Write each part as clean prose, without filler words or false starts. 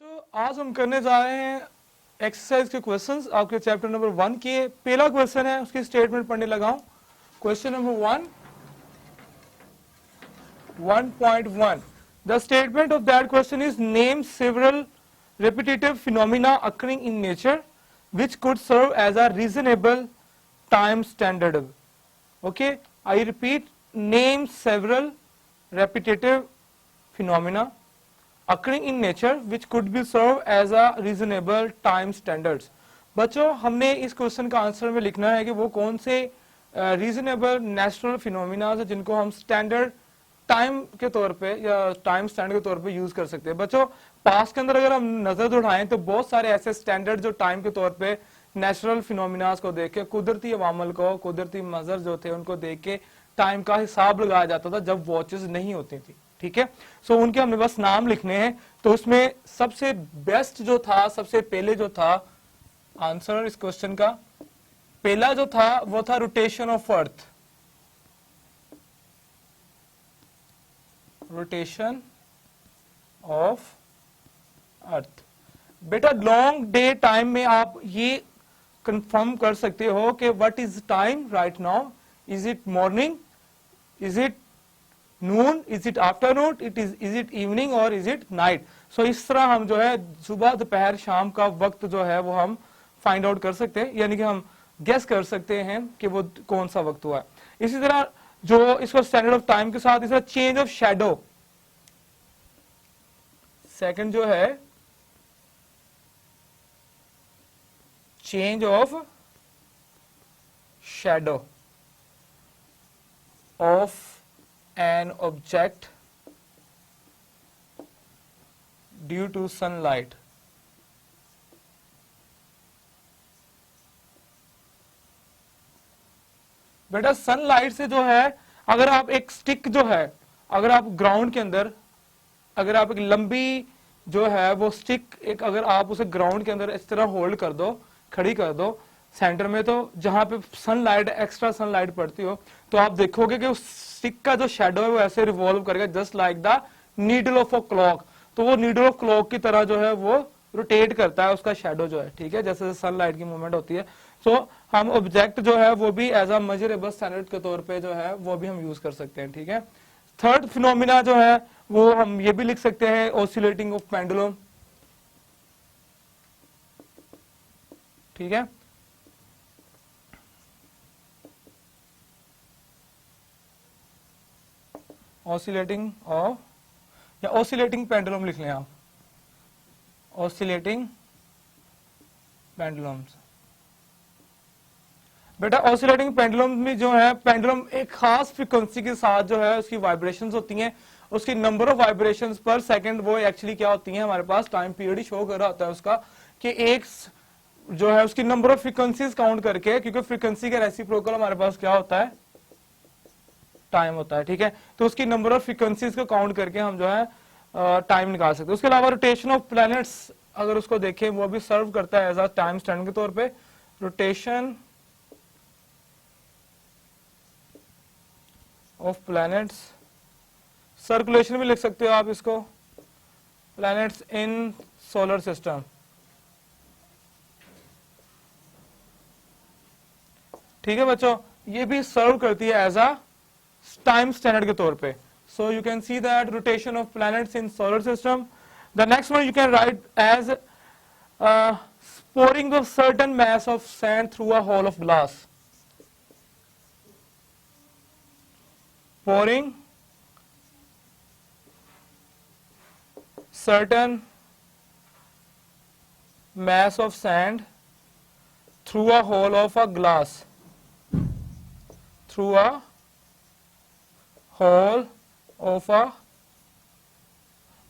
तो आज हम करने जा रहे हैं एक्सरसाइज के क्वेश्चंस आपके चैप्टर नंबर 1 के। पहला क्वेश्चन है, उसकी स्टेटमेंट पढ़ने लगा हूं। Question number 1.1। The statement of that question is name several repetitive phenomena occurring in nature which could serve as a reasonable time standard. Okay, I repeat, name several repetitive phenomena occurring in nature which could be served as a reasonable time standards. बच्चों, हमने इस question का answer में लिखना है कि वो कौन से रीजनेबल नेचुरल फिनोमिना है जिनको हम स्टैंडर्ड टाइम के तौर पे या टाइम स्टैंडर्ड के तौर पे यूज कर सकते हैं। बच्चों, पास्ट के अंदर अगर हम नजर उठाएं तो बहुत सारे ऐसे स्टैंडर्ड जो टाइम के तौर पे नेचुरल फिनोमिनास को देख के, कुदरती अवामल को, कुदरती मंजर जो थे उनको देख के टाइम का हिसाब लगाया जाता था जब वॉचेस नहीं होती थी। ठीक है, सो उनके हमने बस नाम लिखने हैं। तो उसमें सबसे बेस्ट जो था, सबसे पहले जो था आंसर इस क्वेश्चन का, पहला जो था वो था rotation of earth. Rotation of earth. बेटा, लॉन्ग डे टाइम में आप ये कंफर्म कर सकते हो कि what is time right now. Is it morning, is it Noon, is it afternoon, is it evening और इज इट नाइट। सो इस तरह हम जो है सुबह दोपहर शाम का वक्त जो है वो हम फाइंड आउट कर सकते हैं, यानी कि हम गेस कर सकते हैं कि वो कौन सा वक्त हुआ है। इसी तरह जो इसको स्टैंडर्ड ऑफ टाइम के साथ, इस तरह चेंज ऑफ शैडो, सेकंड जो है change of shadow of an object due to sunlight। बेटा, सनलाइट से जो है, अगर आप एक स्टिक जो है, अगर आप ग्राउंड के अंदर, अगर आप एक लंबी जो है वो स्टिक, एक अगर आप उसे ग्राउंड के अंदर इस तरह होल्ड कर दो, खड़ी कर दो सेंटर में, तो जहां पे सनलाइट, एक्स्ट्रा सनलाइट पड़ती हो, तो आप देखोगे कि उस स्टिक का जो शेडो है वो ऐसे रिवॉल्व करेगा just like the needle of a clock. तो वो नीडल ऑफ क्लॉक की तरह जो है वो रोटेट करता है उसका शेडो जो है। ठीक है, जैसे सनलाइट की मूवमेंट होती है। सो हम ऑब्जेक्ट जो है वो भी एज अ मेजरेबल स्टैंडर्ड के तौर पे जो है वो भी हम यूज कर सकते हैं। ठीक है, थर्ड फिनोमिना जो है वो हम ये भी लिख सकते हैं, ऑसिलेटिंग ऑफ पेंडुलम। ठीक है, ऑसिलेटिंग ऑफ, या ऑसिलेटिंग पेंडुलम लिख लें आप, ऑसिलेटिंग पेंडुलम्स। बेटा, ऑसिलेटिंग पेंडुलम में जो है, पेंडुलम एक खास फ्रीक्वेंसी के साथ जो है उसकी वाइब्रेशंस होती हैं, उसकी नंबर ऑफ वाइब्रेशंस पर सेकंड वो एक्चुअली क्या होती हैं, हमारे पास टाइम पीरियड ही शो कर रहा होता है उसका, कि एक जो है उसकी नंबर ऑफ फ्रीक्वेंसीज काउंट करके, क्योंकि फ्रीक्वेंसी का रेसिप्रोकल हमारे पास क्या होता है, टाइम होता है। ठीक है, तो उसकी नंबर ऑफ फ्रीक्वेंसीज को काउंट करके हम जो है टाइम निकाल सकते हैं। उसके अलावा रोटेशन ऑफ प्लैनेट्स अगर उसको देखें, वो भी सर्व करता है एज अ टाइम स्टैंडर्ड के तौर पे। रोटेशन ऑफ प्लैनेट्स, सर्कुलेशन भी लिख सकते हो आप इसको, प्लैनेट्स इन सोलर सिस्टम। ठीक है बच्चों, ये भी सर्व करती है एज अ टाइम स्टैंडर्ड के तौर पे। So you can see that rotation of planets in solar system. The next one you can write as pouring of certain mass of sand through a hole of glass। pouring certain mass of sand through a hole of a glass, through a hole of a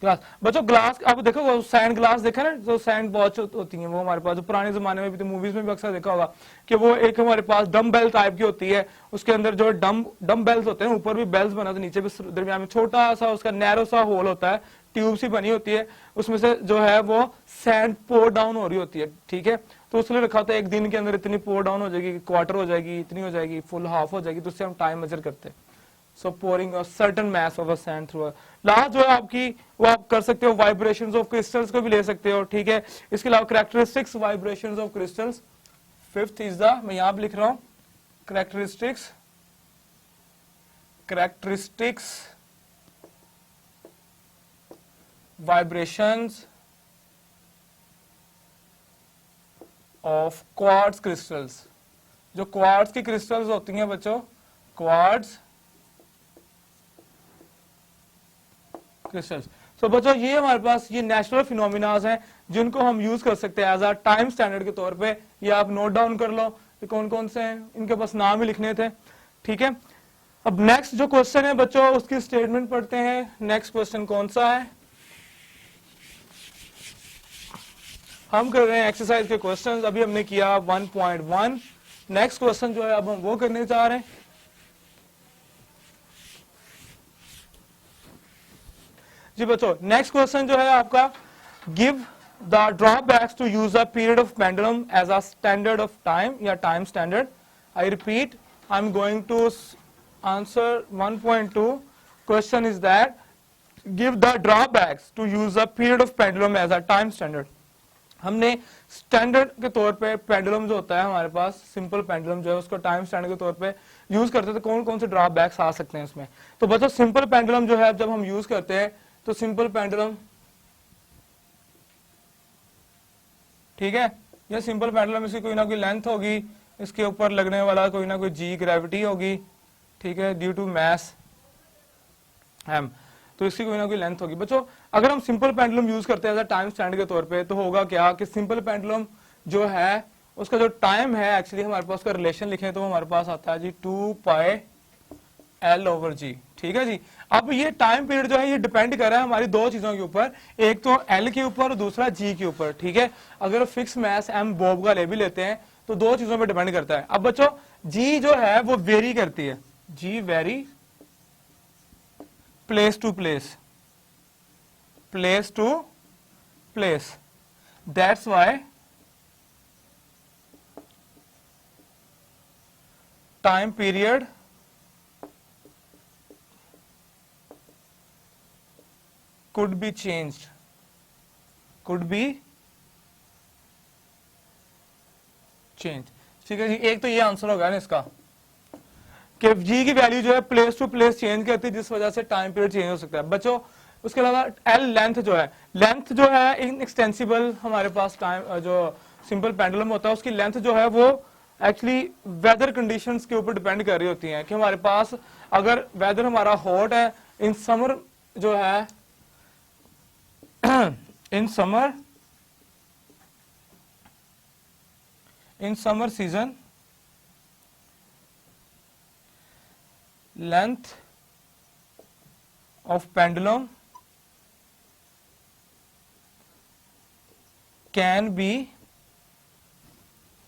glass. बच्चों, glass आप देखो, वो sand glass देखा ना, जो sand watch होती है वो हमारे पास, जो पुराने जमाने में भी तो मूवीज में भी अक्सर देखा होगा कि वो एक हमारे पास डम बेल टाइप की होती है, उसके अंदर जो डम बेल्स होते हैं, ऊपर भी बेल्स बना होता है, नीचे भी दरमियान में छोटा सा उसका नैरो सा होल होता है, ट्यूब सी बनी होती है, उसमें से जो है वो सैंड पोर डाउन हो रही होती है। ठीक है, तो उसके लिए रखा होता है एक दिन के अंदर इतनी पोर डाउन हो जाएगी, क्वार्टर हो जाएगी, इतनी हो जाएगी, फुल हाफ हो जाएगी, तो उससे हम टाइम मेजर करते हैं। So pouring a certain mass of a sand through. Last जो है आपकी वो आप कर सकते हो वाइब्रेशंस ऑफ क्रिस्टल्स को भी ले सकते हो, ठीक है। इसके अलावा characteristics vibrations of crystals. Fifth is the, मैं यहां पे लिख रहा हूं, characteristics vibrations of quartz crystals. जो क्वार्ट्ज की क्रिस्टल्स होती हैं बच्चों, क्वार्ट्ज क्रिस्टल्स। सो बच्चों ये हमारे पास ये नेचुरल फिनोमिनाज हैं जिनको हम यूज कर सकते हैं एज अ टाइम स्टैंडर्ड के तौर पे। ये आप नोट डाउन कर लो कि कौन कौन से हैं, इनके पास नाम ही लिखने थे, ठीक है। अब नेक्स्ट जो क्वेश्चन है बच्चों उसकी स्टेटमेंट पढ़ते हैं। नेक्स्ट क्वेश्चन कौन सा है, हम कर रहे हैं एक्सरसाइज के क्वेश्चंस। अभी हमने किया 1.1। नेक्स्ट क्वेश्चन जो है अब हम वो करने जा रहे हैं। जी बच्चों नेक्स्ट क्वेश्चन जो है आपका, give the drawbacks to use a period of pendulum as a standard of time या time standard. I repeat, I am going to answer 1.2। Question is that give the drawbacks to use a period of pendulum as a time standard. हमने standard के तौर पे pendulum जो होता है हमारे पास, simple pendulum जो है उसको टाइम स्टैंडर्ड के तौर पे यूज करते थे। कौन कौन से ड्रॉबैक्स आ सकते हैं इसमें? तो बच्चों सिंपल पेंडुलम जो है जब हम यूज करते हैं तो सिंपल पेंडुलम, ठीक है, ये सिंपल पेंडुलम इसकी कोई ना कोई लेंथ होगी, इसके ऊपर लगने वाला कोई ना कोई जी ग्रेविटी होगी, ठीक है, ड्यू टू मैस एम, तो इसकी कोई ना कोई लेंथ होगी। बच्चों अगर हम सिंपल पेंडुलम यूज करते हैं टाइम स्टैंडर्ड के तौर पे तो होगा क्या कि सिंपल पेंडुलम जो है उसका जो टाइम है एक्चुअली हमारे पास उसका रिलेशन लिखें तो हमारे पास आता है जी 2 पाई L/G, ठीक है जी। अब ये टाइम पीरियड जो है ये डिपेंड कर रहा है हमारी दो चीजों के ऊपर, एक तो L के ऊपर और दूसरा G के ऊपर, ठीक है। अगर फिक्स मैस M बॉब का ले भी लेते हैं तो दो चीजों पर डिपेंड करता है। अब बच्चों G जो है वो वेरी करती है, G vary place to place, place to place, that's why time period could be changed, could be changed, ठीक है जी। एक तो ये आंसर होगा ना इसका कि G की वैल्यू जो है प्लेस टू प्लेस चेंज करती है जिस वजह से टाइम पीरियड चेंज हो सकता है। बच्चों उसके अलावा L लेंथ जो है, लेंथ जो है इनएक्सटेंसिबल हमारे पास टाइम जो सिंपल पेंडुलम होता है उसकी लेंथ जो है वो एक्चुअली वेदर कंडीशंस के ऊपर डिपेंड कर रही होती है कि हमारे पास अगर वेदर हमारा हॉट है, इन समर जो है in summer season length of pendulum can be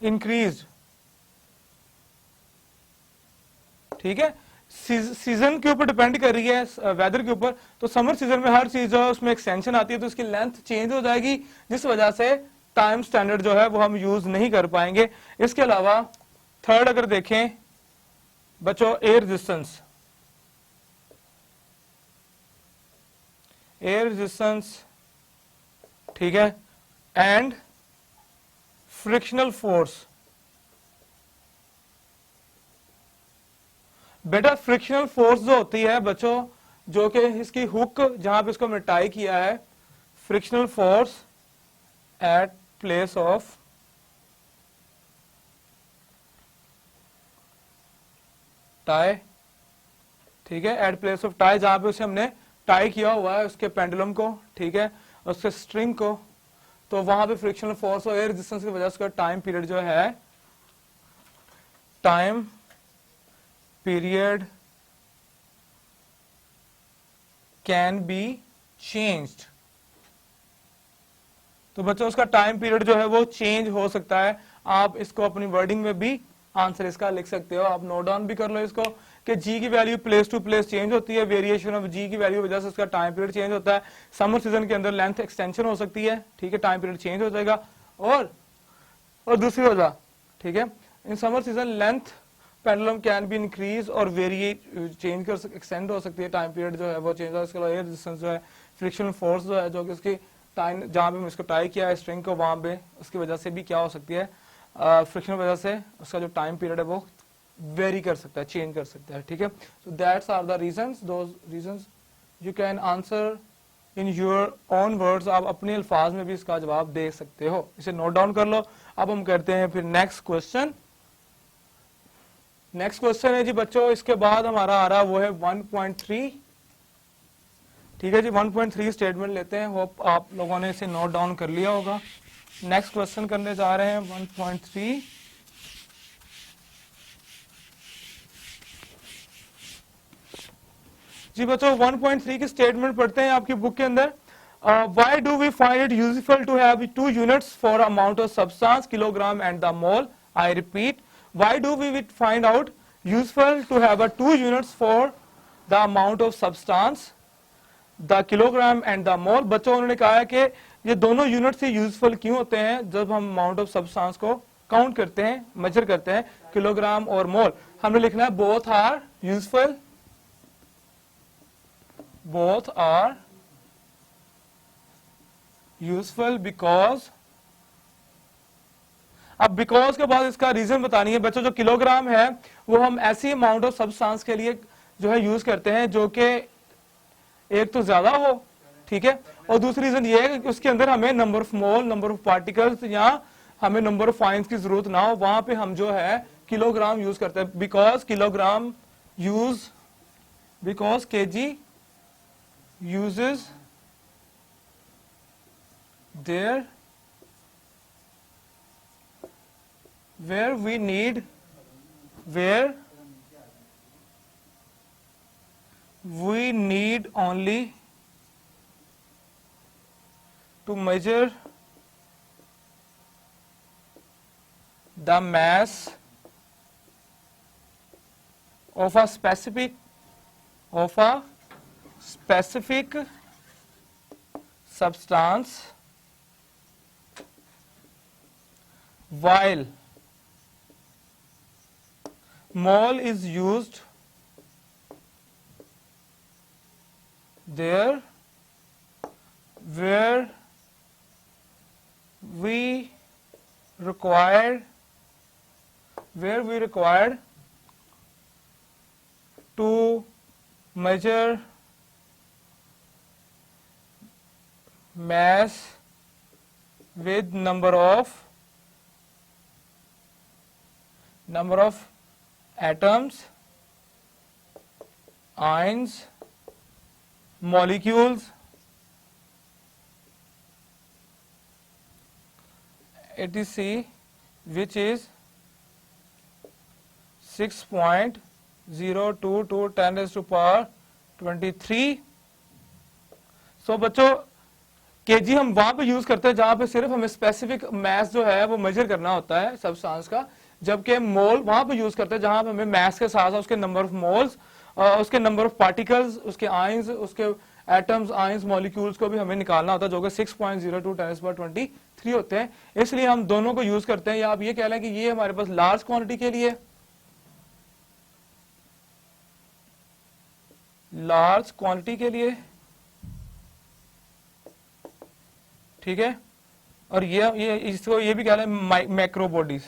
increased, ठीक है। सीजन के ऊपर डिपेंड कर रही है वेदर के ऊपर, तो समर सीजन में हर चीज जो है उसमें एक्सटेंशन आती है तो इसकी लेंथ चेंज हो जाएगी जिस वजह से टाइम स्टैंडर्ड जो है वो हम यूज नहीं कर पाएंगे। इसके अलावा थर्ड अगर देखें बच्चों, एयर रेजिस्टेंस, एयर रेजिस्टेंस, ठीक है, एंड फ्रिक्शनल फोर्स। बेटा फ्रिक्शनल फोर्स जो होती है बच्चों, जो कि इसकी हुक जहां पे इसको हमने टाई किया है, frictional force at place of tie, ठीक है, एट प्लेस ऑफ टाई, जहां पे उसे हमने टाई किया हुआ है उसके पेंडुलम को, ठीक है, उसके स्ट्रिंग को, तो वहां पे फ्रिक्शनल फोर्स और एयर रेजिस्टेंस की वजह से टाइम पीरियड जो है, time period can be changed. तो बच्चों उसका टाइम पीरियड जो है वो चेंज हो सकता है। आप इसको अपनी वर्डिंग में भी आंसर इसका लिख सकते हो, आप नोट डाउन भी कर लो इसको कि G की value place to place change होती है, वेरिएशन ऑफ G की वैल्यू वजह से उसका टाइम पीरियड चेंज होता है। समर सीजन के अंदर लेंथ एक्सटेंशन हो सकती है, ठीक है, टाइम पीरियड चेंज हो जाएगा। और दूसरी वजह, ठीक है, in summer season length pendulum can be increase और वेरिएट, चेंज कर एक्सटेंड हो सकती है, टाइम पीरियड जो है वो चेंज हो, इसके अलावा एयर रेजिस्टेंस जो है, फ्रिक्शनल फोर्स जो है जो कि उसकी टाइम जहाँ पे हम इसको टाई किया है स्ट्रिंग को वहाँ पे उसकी वजह से भी क्या हो सकती है, फ्रिक्शन वजह से उसका जो टाइम पीरियड है वो वेरी कर सकता है, चेंज कर सकता है, ठीक है। So that's are the reasons, those reasons you can answer in your own words, आप अपने अल्फाज में भी इसका जवाब दे सकते हो, इसे नोट डाउन कर लो। अब हम करते हैं फिर नेक्स्ट क्वेश्चन। नेक्स्ट क्वेश्चन है जी बच्चों, इसके बाद हमारा आ रहा वो है 1.3, ठीक है जी। 1.3 स्टेटमेंट लेते हैं, होप आप लोगों ने इसे नोट डाउन कर लिया होगा। नेक्स्ट क्वेश्चन करने जा रहे हैं 1.3। जी बच्चों 1.3 की स्टेटमेंट पढ़ते हैं आपकी बुक के अंदर। Why do we find it useful to have 2 units for amount of substance, kilogram and the mole? I repeat, why do we find out useful to have 2 units for the amount of substance, the kilogram and the mole? बच्चों उन्होंने कहा है कि ये दोनों unit से useful क्यों होते हैं जब हम अमाउंट ऑफ सब्सटेंस को काउंट करते हैं, मेजर करते हैं, किलोग्राम और मोल। हमने लिखना है both are useful, both are useful because, अब बिकॉज के बाद इसका रीजन बतानी है बच्चों। जो किलोग्राम है वो हम ऐसी अमाउंट ऑफ सब्सटेंस के लिए जो है यूज करते हैं जो कि एक तो ज्यादा हो, ठीक है, और दूसरी रीजन ये है कि उसके अंदर हमें number of mole, number of particles या हमें नंबर ऑफ आयंस की जरूरत ना हो, वहां पे हम जो है किलोग्राम यूज करते हैं। Because kilogram use, because KG uses there where we need only to measure the mass of a specific substance, while mole is used there where we required to measure mass with number of atoms, ions, molecules, etc, which is 6.02 to 10 raised to power 23। सो बच्चों KG हम वहां पे use करते हैं जहां पे सिर्फ हमें स्पेसिफिक मैस जो है वो मेजर करना होता है सब्सटेंस का, जबकि मोल वहां पे यूज करते हैं जहां पे हमें मैस के साथ साथ उसके नंबर ऑफ मोल्स, उसके नंबर ऑफ पार्टिकल्स, उसके आयंस, उसके एटम्स, आयंस, मॉलिक्यूल्स को भी हमें निकालना होता है जो कि 6.02 10 पर 23 होते हैं। इसलिए हम दोनों को यूज करते हैं। या आप ये कह लें कि ये हमारे पास लार्ज क्वांटिटी के लिए, लार्ज क्वांटिटी के लिए, ठीक है, और ये इसको ये भी कह लें मैक्रो बॉडीज,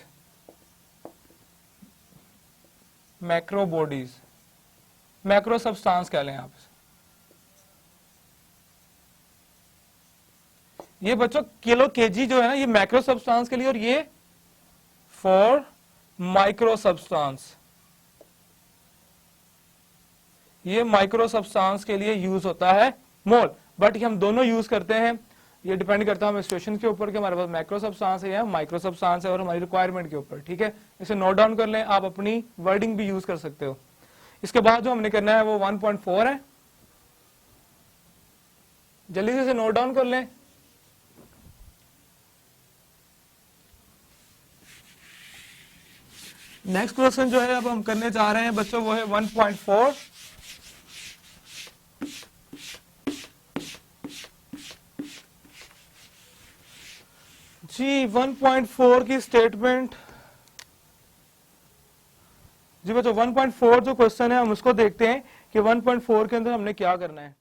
मैक्रो सब्सटेंस कह लें आप। ये बच्चों किलो केजी जो है ना ये मैक्रो सब्सटेंस के लिए, और ये फॉर माइक्रो सब्सटेंस, ये माइक्रो सब्सटेंस के लिए यूज होता है मोल। बट ये हम दोनों यूज करते हैं, ये डिपेंड करता है हमारे सिचुएशन के ऊपर कि हमारे पास मैक्रो सब्सटेंस है या माइक्रो सब्सटेंस है और हमारी रिक्वायरमेंट के ऊपर, ठीक है। इसे नोट डाउन कर लें, आप अपनी वर्डिंग भी यूज कर सकते हो। इसके बाद जो हमने करना है वो 1.4 है, जल्दी से इसे नोट डाउन कर लें। नेक्स्ट क्वेश्चन जो है अब हम करने जा रहे हैं बच्चों वो है 1.4। जी 1.4 की स्टेटमेंट, जी बच्चों 1.4 जो क्वेश्चन है हम उसको देखते हैं कि 1.4 के अंदर हमने क्या करना है।